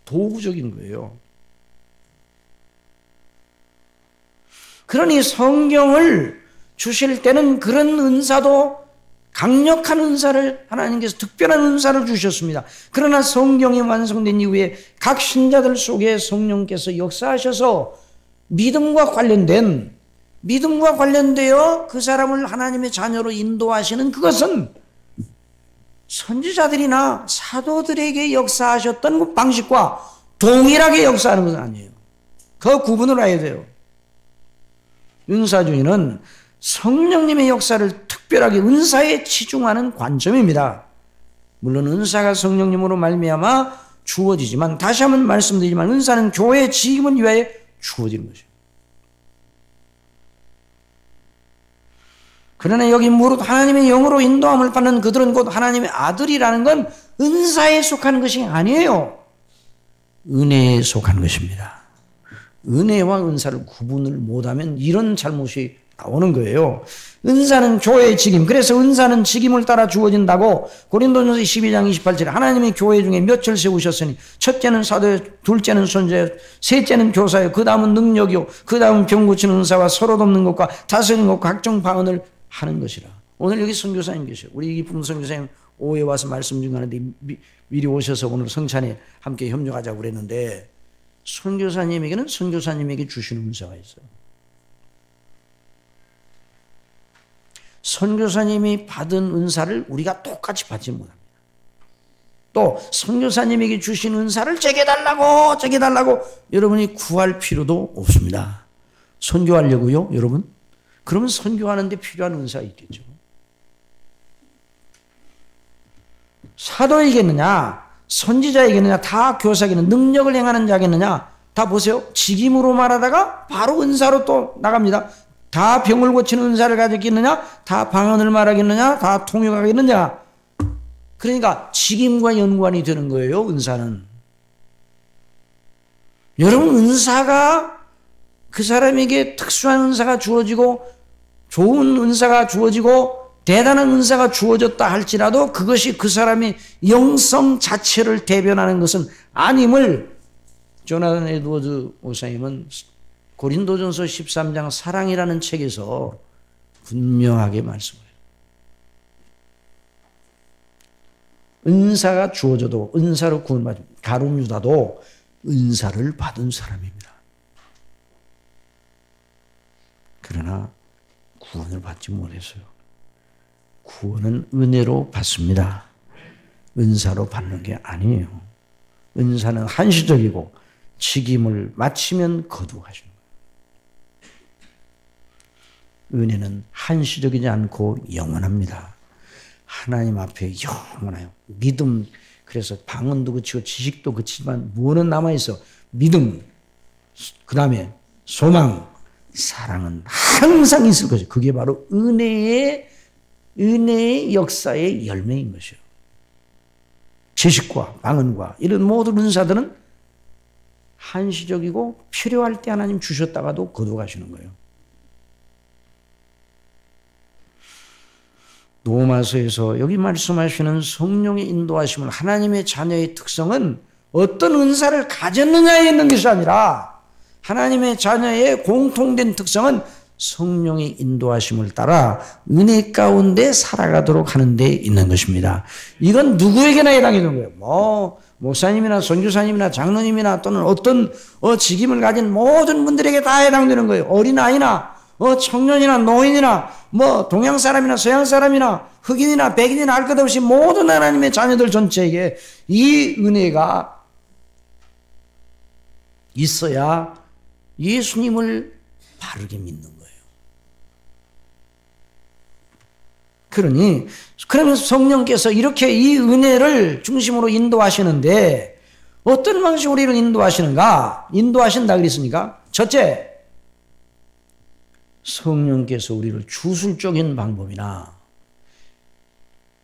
도구적인 거예요. 그러니 성경을 주실 때는 그런 은사도 강력한 은사를 하나님께서 특별한 은사를 주셨습니다. 그러나 성경이 완성된 이후에 각 신자들 속에 성령께서 역사하셔서 믿음과 관련되어 그 사람을 하나님의 자녀로 인도하시는 그것은 선지자들이나 사도들에게 역사하셨던 그 방식과 동일하게 역사하는 것은 아니에요. 그 구분을 해야 돼요. 은사주의는 성령님의 역사를 특별하게 은사에 치중하는 관점입니다. 물론 은사가 성령님으로 말미암아 주어지지만 다시 한번 말씀드리지만 은사는 교회의 직임을 위하여 주어지는 것이에요. 그러나 여기 무릇 하나님의 영으로 인도함을 받는 그들은 곧 하나님의 아들이라는 건 은사에 속하는 것이 아니에요. 은혜에 속한 것입니다. 은혜와 은사를 구분을 못하면 이런 잘못이 나오는 거예요. 은사는 교회의 직임. 그래서 은사는 직임을 따라 주어진다고 고린도전서 12장 28절에 하나님의 교회 중에 몇을 세우셨으니 첫째는 사도요, 둘째는 선지자요, 셋째는 교사요, 그 다음은 능력이요, 그 다음은 병 고치는 은사와 서로 돕는 것과 다스리는 것과 각종 방언을 하는 것이라. 오늘 여기 선교사님 계셔요. 우리 이쁜 선교사님 오후에 와서 말씀 중하는데 미리 오셔서 오늘 성찬에 함께 협력하자고 그랬는데 선교사님에게는 선교사님에게 주시는 은사가 있어요. 선교사님이 받은 은사를 우리가 똑같이 받지 못합니다. 또 선교사님에게 주신 은사를 제게 달라고 여러분이 구할 필요도 없습니다. 선교하려고요, 여러분? 그러면 선교하는 데 필요한 은사가 있겠죠. 사도이겠느냐, 선지자이겠느냐, 다 교사겠느냐, 능력을 행하는 자겠느냐, 다 보세요. 직임으로 말하다가 바로 은사로 또 나갑니다. 다 병을 고치는 은사를 가졌겠느냐, 다 방언을 말하겠느냐, 다 통역하겠느냐. 그러니까 직임과 연관이 되는 거예요, 은사는. 여러분, 은사가 그 사람에게 특수한 은사가 주어지고 좋은 은사가 주어지고 대단한 은사가 주어졌다 할지라도 그것이 그 사람의 영성 자체를 대변하는 것은 아님을 조나단 에드워드 목사님은 고린도전서 13장 사랑이라는 책에서 분명하게 말씀해요. 은사가 주어져도 은사로 구원받은 가룟 유다도 은사를 받은 사람입니다. 그러나 구원을 받지 못했어요. 구원은 은혜로 받습니다. 은사로 받는 게 아니에요. 은사는 한시적이고 직임을 마치면 거두어가시는 거예요. 은혜는 한시적이지 않고 영원합니다. 하나님 앞에 영원해요. 믿음, 그래서 방언도 그치고 지식도 그치지만 뭐는 남아있어? 믿음, 그 다음에 소망, 사랑은 항상 있을 것이죠. 그게 바로 은혜의 역사의 열매인 것이에요. 지식과 방언과 이런 모든 은사들은 한시적이고 필요할 때 하나님 주셨다가도 거둬가시는 거예요. 로마서에서 여기 말씀하시는 성령의 인도하심은 하나님의 자녀의 특성은 어떤 은사를 가졌느냐에 있는 것이 아니라 하나님의 자녀의 공통된 특성은 성령의 인도하심을 따라 은혜 가운데 살아가도록 하는 데 있는 것입니다. 이건 누구에게나 해당되는 거예요. 뭐 목사님이나 선교사님이나 장로님이나 또는 어떤 직임을 가진 모든 분들에게 다 해당되는 거예요. 어린아이나 청년이나 노인이나 동양 사람이나 서양 사람이나 흑인이나 백인이나 할 것 없이 모든 하나님의 자녀들 전체에게 이 은혜가 있어야 예수님을 바르게 믿는 거예요. 그러면 성령께서 이렇게 이 은혜를 중심으로 인도하시는데 어떤 방식으로 우리를 인도하신다 그랬으니까 첫째, 성령께서 우리를 주술적인 방법이나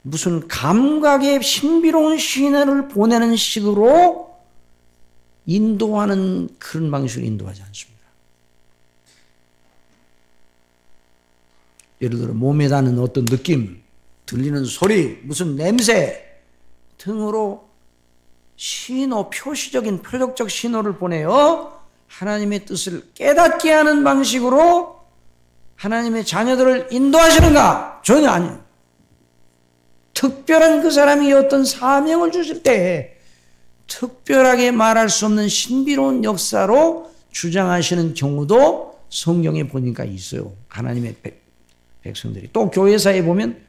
무슨 감각의 신비로운 시인을 보내는 식으로 인도하는 그런 방식으로 인도하지 않습니다. 예를 들어 몸에 닿는 어떤 느낌, 들리는 소리, 무슨 냄새 등으로 신호, 표시적인 표적적 신호를 보내어 하나님의 뜻을 깨닫게 하는 방식으로 하나님의 자녀들을 인도하시는가? 전혀 아니에요. 특별한 그 사람이 어떤 사명을 주실 때 특별하게 말할 수 없는 신비로운 역사로 주장하시는 경우도 성경에 보니까 있어요. 하나님의 백성들이. 또 교회사에 보면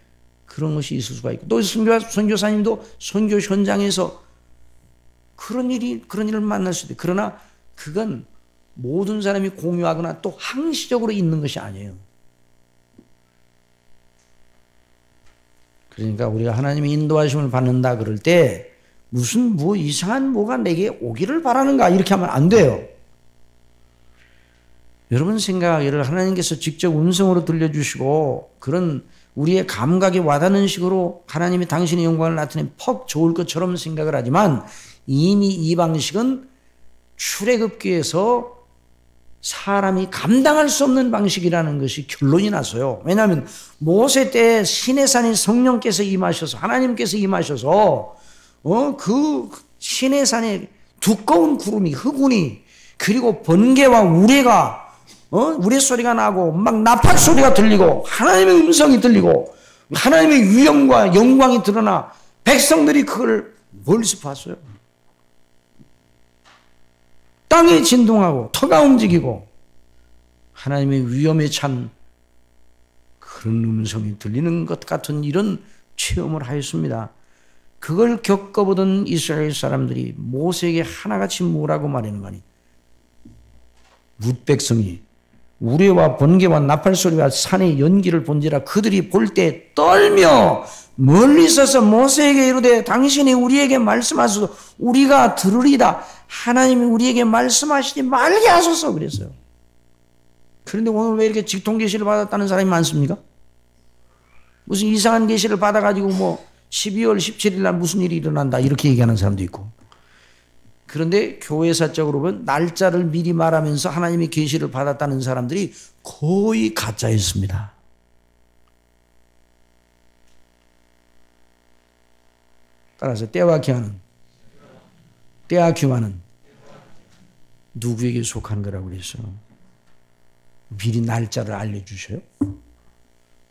그런 것이 있을 수가 있고, 또 선교사님도 선교 현장에서 그런 일을 만날 수도 있어요. 그러나 그건 모든 사람이 공유하거나 또 항시적으로 있는 것이 아니에요. 그러니까 우리가 하나님의 인도하심을 받는다 그럴 때 무슨 이상한 뭐가 내게 오기를 바라는가 이렇게 하면 안 돼요. 여러분 생각하기를 하나님께서 직접 음성으로 들려주시고 그런 우리의 감각에 와닿는 식으로 하나님이 당신의 영광을 나타내면 퍽 좋을 것처럼 생각을 하지만 이미 이 방식은 출애굽기에서 사람이 감당할 수 없는 방식이라는 것이 결론이 나서요. 왜냐하면 모세 때 시내산에 성령께서 임하셔서 하나님께서 임하셔서 그 시내산에 두꺼운 구름이 흑운이 그리고 번개와 우레가 우레 소리가 나고 막 나팔 소리가 들리고 하나님의 음성이 들리고 하나님의 위엄과 영광이 드러나 백성들이 그걸 멀리서 봤어요. 땅이 진동하고 터가 움직이고 하나님의 위엄에 찬 그런 음성이 들리는 것 같은 이런 체험을 하였습니다. 그걸 겪어보던 이스라엘 사람들이 모세에게 하나같이 뭐라고 말하는 거니? 뭇백성이 우레와 번개와 나팔 소리와 산의 연기를 본지라 그들이 볼 때 떨며 멀리 서서 모세에게 이르되 당신이 우리에게 말씀하소서 우리가 들으리다. 하나님이 우리에게 말씀하시지 말게 하소서 그랬어요. 그런데 오늘 왜 이렇게 직통 계시를 받았다는 사람이 많습니까? 무슨 이상한 계시를 받아가지고 12월 17일 날 무슨 일이 일어난다 이렇게 얘기하는 사람도 있고, 그런데 교회사적으로 보면 날짜를 미리 말하면서 하나님의 계시를 받았다는 사람들이 거의 가짜였습니다. 따라서 때와 기한은 누구에게 속한 거라고 그랬어요? 미리 날짜를 알려주셔요?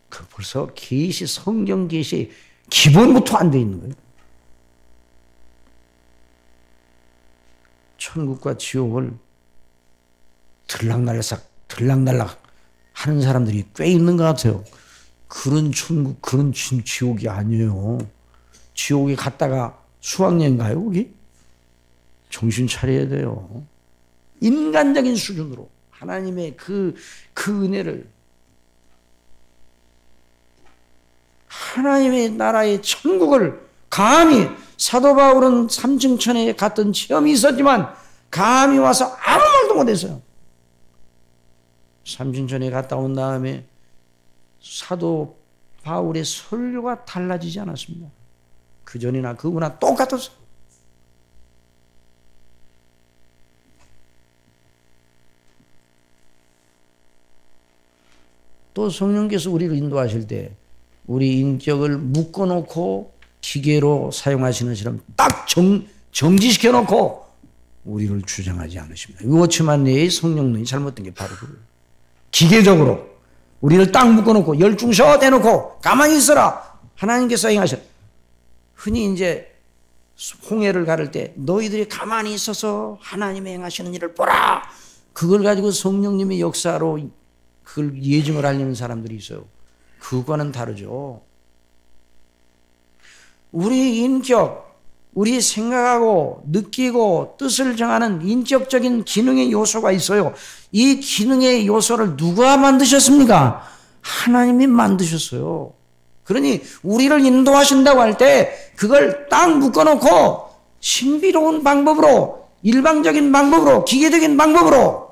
그 벌써 계시, 성경 계시 기본부터 안 돼 있는 거예요. 천국과 지옥을 들락날락 하는 사람들이 꽤 있는 것 같아요. 그런 천국, 그런 지옥이 아니에요. 지옥에 갔다가 수학여행 가요, 거기? 정신 차려야 돼요. 인간적인 수준으로 하나님의 그 은혜를, 하나님의 나라의 천국을 감히, 사도 바울은 3층 천에 갔던 체험이 있었지만 감히 와서 아무 말도 못했어요. 삼신천에 갔다 온 다음에 사도 바울의 설교가 달라지지 않았습니다. 그전이나 그후나 똑같았어요. 또 성령께서 우리를 인도하실 때 우리 인격을 묶어놓고 기계로 사용하시는 것처럼 딱 정지시켜 놓고 우리를 주장하지 않으십니다. 그렇지만 내 성령론이 잘못된 게 바로 그거예요. 기계적으로 우리를 딱 묶어놓고 열중셔 대놓고 가만히 있어라. 하나님께서 행하셔. 흔히 이제 홍해를 가를 때 너희들이 가만히 있어서 하나님의 행하시는 일을 보라. 그걸 가지고 성령님의 역사로 그걸 예증을 하려는 사람들이 있어요. 그거는 다르죠. 우리 인격, 우리 생각하고 느끼고 뜻을 정하는 인격적인 기능의 요소가 있어요. 이 기능의 요소를 누가 만드셨습니까? 하나님이 만드셨어요. 그러니 우리를 인도하신다고 할 때 그걸 딱 묶어놓고 신비로운 방법으로, 일방적인 방법으로, 기계적인 방법으로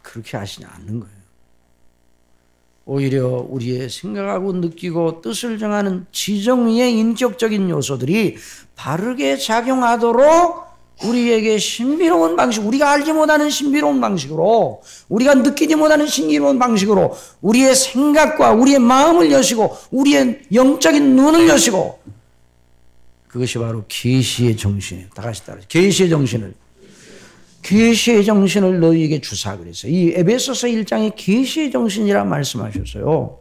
그렇게 하시지 않는 거예요. 오히려 우리의 생각하고 느끼고 뜻을 정하는 지정의 인격적인 요소들이 바르게 작용하도록 우리에게 신비로운 방식, 우리가 알지 못하는 신비로운 방식으로, 우리가 느끼지 못하는 신비로운 방식으로 우리의 생각과 우리의 마음을 여시고 우리의 영적인 눈을 여시고, 그것이 바로 계시의 정신이에요. 다 같이 따라서 계시의 정신을 너희에게 주사 그랬어요. 이 에베소서 1장에 계시의 정신이라 말씀하셨어요.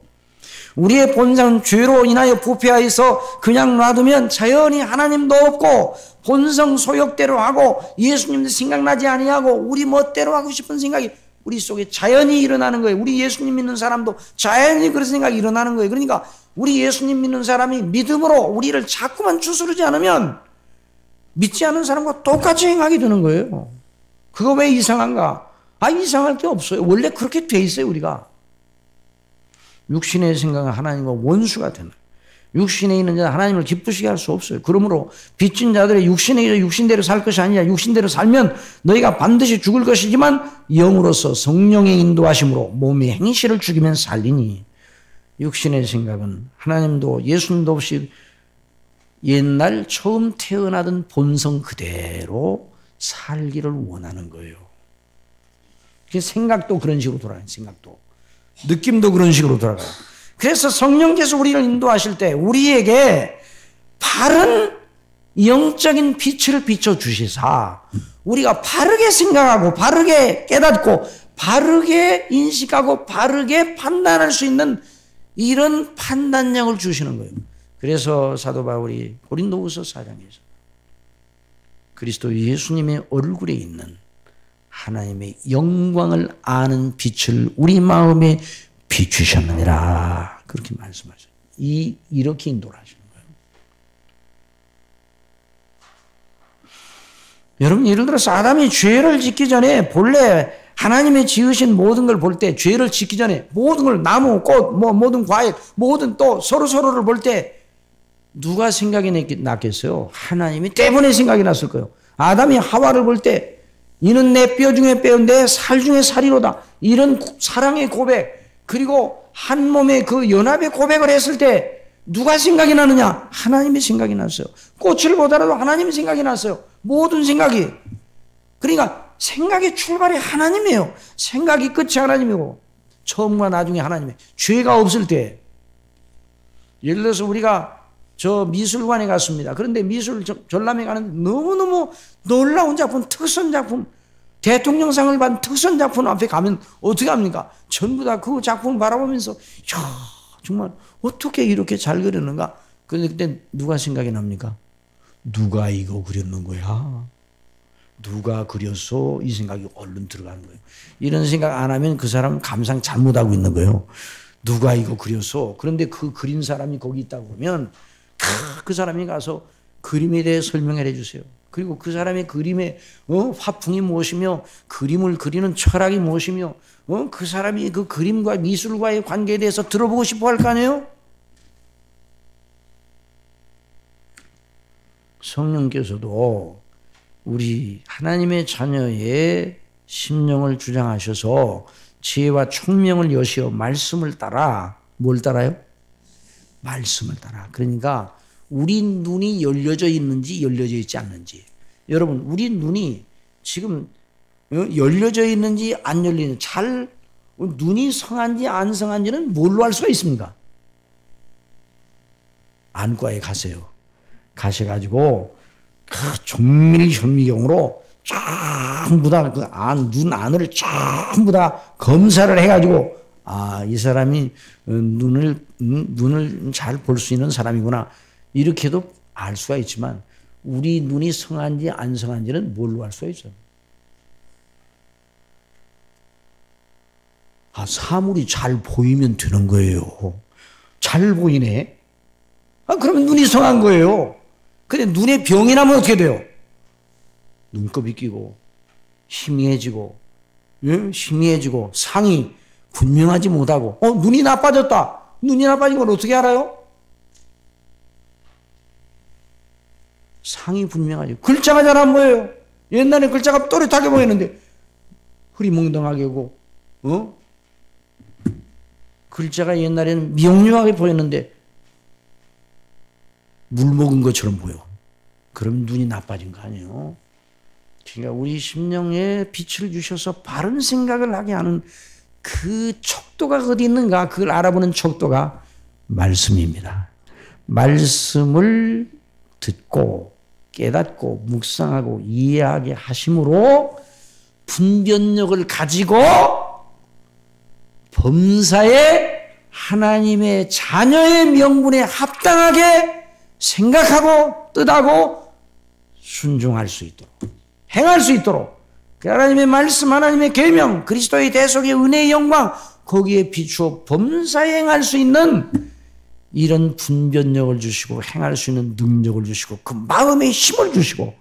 우리의 본성은 죄로 인하여 부패하여서 그냥 놔두면 자연히 하나님도 없고 본성 소욕대로 하고 예수님도 생각나지 아니하고 우리 멋대로 하고 싶은 생각이 우리 속에 자연히 일어나는 거예요. 우리 예수님 믿는 사람도 자연히 그런 생각이 일어나는 거예요. 그러니까 우리 예수님 믿는 사람이 믿음으로 우리를 자꾸만 추스르지 않으면 믿지 않은 사람과 똑같이 행하게 되는 거예요. 그거 왜 이상한가? 이상할 게 없어요. 원래 그렇게 돼 있어요, 우리가. 육신의 생각은 하나님과 원수가 되는 거예요. 육신에 있는 자는 하나님을 기쁘시게 할 수 없어요. 그러므로 빚진 자들의 육신에 육신대로 살 것이 아니라 육신대로 살면 너희가 반드시 죽을 것이지만 영으로서 성령의 인도하심으로 몸의 행실을 죽이면 살리니. 육신의 생각은 하나님도 예수님도 없이 옛날 처음 태어나던 본성 그대로 살기를 원하는 거예요. 생각도 그런 식으로 돌아가요. 생각도. 느낌도 그런 식으로 돌아가요. 그래서 성령께서 우리를 인도하실 때 우리에게 바른 영적인 빛을 비춰주시사 우리가 바르게 생각하고 바르게 깨닫고 바르게 인식하고 바르게 판단할 수 있는 이런 판단력을 주시는 거예요. 그래서 사도 바울이 고린도후서 4장에서 그리스도 예수님의 얼굴에 있는 하나님의 영광을 아는 빛을 우리 마음에 비추셨느니라 그렇게 말씀하셔요. 이렇게 인도를 하시는 거예요. 여러분 예를 들어서 아담이 죄를 짓기 전에 본래 하나님의 지으신 모든 걸 볼 때 죄를 짓기 전에 모든 걸 나무, 꽃, 모든 과일, 모든 또 서로를 볼 때 누가 생각이 났겠어요? 하나님이 때문에 생각이 났을 거예요. 아담이 하와를 볼 때 이는 내 뼈 중에 뼈, 내 살 중에 살이로다. 이런 사랑의 고백 그리고 한 몸의 그 연합의 고백을 했을 때 누가 생각이 나느냐? 하나님이 생각이 났어요. 꽃을 보더라도 하나님이 생각이 났어요. 모든 생각이. 그러니까 생각의 출발이 하나님이에요. 생각이 끝이 하나님이고 처음과 나중에 하나님이에요. 죄가 없을 때 예를 들어서 우리가 저 미술관에 갔습니다. 그런데 미술 전람회 가는데 너무너무 놀라운 작품, 특선 작품, 대통령상을 받은 특선 작품 앞에 가면 어떻게 합니까? 전부 다 그 작품을 바라보면서 야 정말 어떻게 이렇게 잘 그렸는가? 그런데 그때 누가 생각이 납니까? 누가 이거 그렸는 거야? 누가 그렸어? 이 생각이 얼른 들어가는 거예요. 이런 생각 안 하면 그 사람은 감상 잘못하고 있는 거예요. 누가 이거 그렸어? 그런데 그 그린 사람이 거기 있다고 그러면 그 사람이 가서 그림에 대해 설명을 해주세요. 그리고 그 사람의 그림의 화풍이 무엇이며 그림을 그리는 철학이 무엇이며 그 사람이 그 그림과 미술과의 관계에 대해서 들어보고 싶어 할 거 아니에요? 성령께서도 우리 하나님의 자녀의 심령을 주장하셔서 지혜와 총명을 여시어 말씀을 따라 뭘 따라요? 말씀을 따라. 그러니까 우리 눈이 열려져 있는지 열려져 있지 않는지. 여러분 우리 눈이 지금 열려져 있는지 안 열리는지 잘 눈이 성한지 안 성한지는 뭘로 알 수가 있습니까? 안과에 가세요. 가셔가지고 그 정밀 현미경으로 전부 다 그 눈 안을 전부 다 검사를 해가지고 이 사람이 눈을 잘 볼 수 있는 사람이구나 이렇게도 알 수가 있지만 우리 눈이 성한지 안 성한지는 뭘로 알 수가 있어요? 사물이 잘 보이면 되는 거예요. 잘 보이네. 그러면 눈이 성한 거예요. 근데 눈에 병이 나면 어떻게 돼요? 눈곱이 끼고 희미해지고 희미해지고 상이 분명하지 못하고 눈이 나빠졌다. 눈이 나빠진 걸 어떻게 알아요? 상이 분명하지. 글자가 잘 안 보여요. 옛날에 글자가 또렷하게 보이는데 흐리멍덩하게고 글자가 옛날에는 명료하게 보였는데 물 먹은 것처럼 보여. 그럼 눈이 나빠진 거 아니에요? 그러니까 우리 심령에 빛을 주셔서 바른 생각을 하게 하는 그 척도가 어디 있는가 그걸 알아보는 척도가 말씀입니다. 말씀을 듣고 깨닫고 묵상하고 이해하게 하심으로 분별력을 가지고 범사에 하나님의 자녀의 명분에 합당하게 생각하고 뜻하고 순종할 수 있도록 행할 수 있도록 하나님의 말씀 하나님의 계명 그리스도의 대속의 은혜의 영광 거기에 비추어 범사에 행할 수 있는 이런 분별력을 주시고 행할 수 있는 능력을 주시고 그 마음의 힘을 주시고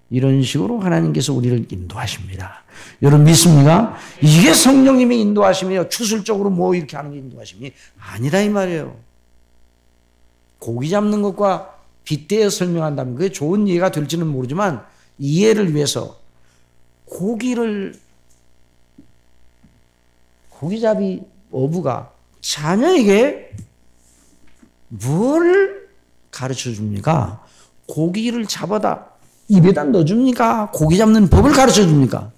이런 식으로 하나님께서 우리를 인도하십니다. 여러분 믿습니까? 이게 성령님의 인도하심이에요. 추술적으로 뭐 이렇게 하는 게 인도하심이 아니라 이 말이에요. 고기 잡는 것과 빗대어 설명한다면 그게 좋은 이해가 될지는 모르지만 이해를 위해서 고기잡이 어부가 자녀에게 뭘 가르쳐 줍니까? 고기를 잡아다 입에다 넣어줍니까? 고기 잡는 법을 가르쳐 줍니까?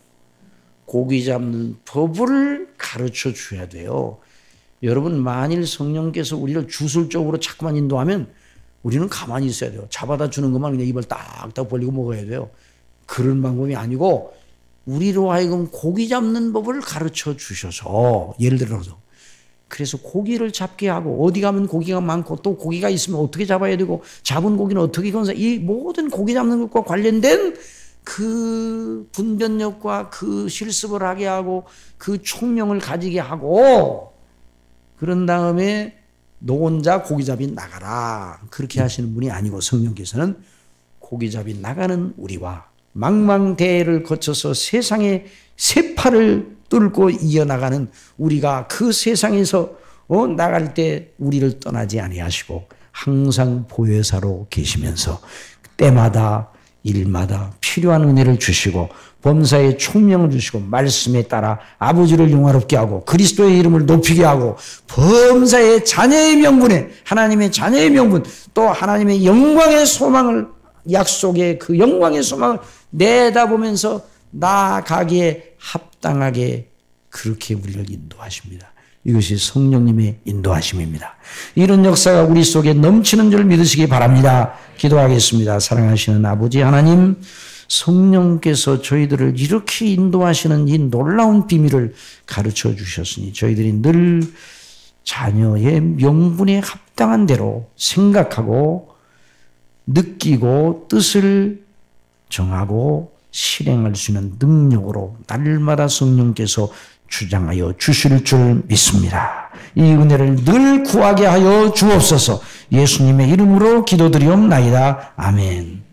고기 잡는 법을 가르쳐 줘야 돼요. 여러분 만일 성령께서 우리를 주술적으로 자꾸만 인도하면 우리는 가만히 있어야 돼요. 잡아다 주는 것만 그냥 입을 딱딱 벌리고 먹어야 돼요. 그런 방법이 아니고 우리로 하여금 고기 잡는 법을 가르쳐 주셔서 예를 들어서 그래서 고기를 잡게 하고 어디 가면 고기가 많고 또 고기가 있으면 어떻게 잡아야 되고 잡은 고기는 어떻게 건사 이 모든 고기 잡는 것과 관련된 그 분별력과 그 실습을 하게 하고 그 총명을 가지게 하고 그런 다음에 너 혼자 고기잡이 나가라 그렇게 하시는 분이 아니고 성령께서는 고기잡이 나가는 우리와 망망대해를 거쳐서 세상의 세파를 뚫고 이어나가는 우리가 그 세상에서 나갈 때 우리를 떠나지 아니하시고 항상 보혜사로 계시면서 때마다 일마다 필요한 은혜를 주시고 범사에 총명을 주시고 말씀에 따라 아버지를 영화롭게 하고 그리스도의 이름을 높이게 하고 범사의 자녀의 명분에 하나님의 자녀의 명분 또 하나님의 영광의 소망을 약속의 그 영광의 소망을 내다보면서 나아가기에 합당하게 그렇게 우리를 인도하십니다. 이것이 성령님의 인도하심입니다. 이런 역사가 우리 속에 넘치는 줄 믿으시기 바랍니다. 기도하겠습니다. 사랑하시는 아버지 하나님, 성령께서 저희들을 이렇게 인도하시는 이 놀라운 비밀을 가르쳐 주셨으니 저희들이 늘 자녀의 명분에 합당한 대로 생각하고 느끼고 뜻을 정하고 실행할 수 있는 능력으로 날마다 성령께서 주장하여 주실 줄 믿습니다. 이 은혜를 늘 구하게 하여 주옵소서. 예수님의 이름으로 기도드리옵나이다. 아멘.